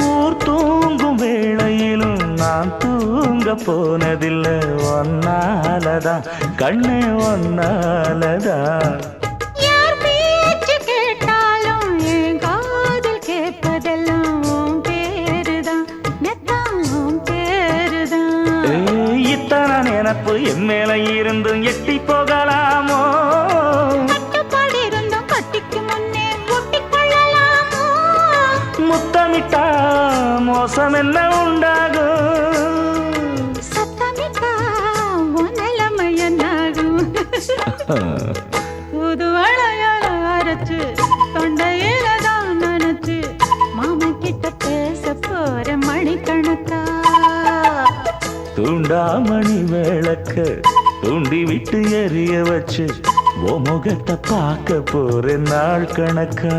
ஊர் தூங்கும் வேளையிலும் நான் தூங்க போனதில்லை ஒன்னாலதான் கண்ணே ஒன்னாலதான் யார் பேச்சு கேட்டாலும் என் காதில் கேட்பதெல்லாம் உன் பேருதான் மெத்தம் உன் பேருதான் இத்தனை நினப்பு என் மேல இருந்தும் எட்டி போகலாமோ கட்டுப்பாடு இருந்தும் கட்டிக்கு முன்னே ஒட்டிக்கொள்ளலாமோ முத்தமிட்டா மோசம் என்ன உண்டாகும் சத்தமிட்டா உன் நிலைமை என்னாகும் புது வளையல அரைச்சு தொண்டையில தான் நினைச்சு மாமன் கிட்ட பேச போற மணிக்கணக்கா தூண்டாமணி விளக்க தூண்டி விட்டு எரிய வச்சு ஓ முகத்தை பார்க்க போற நாள் கணக்கா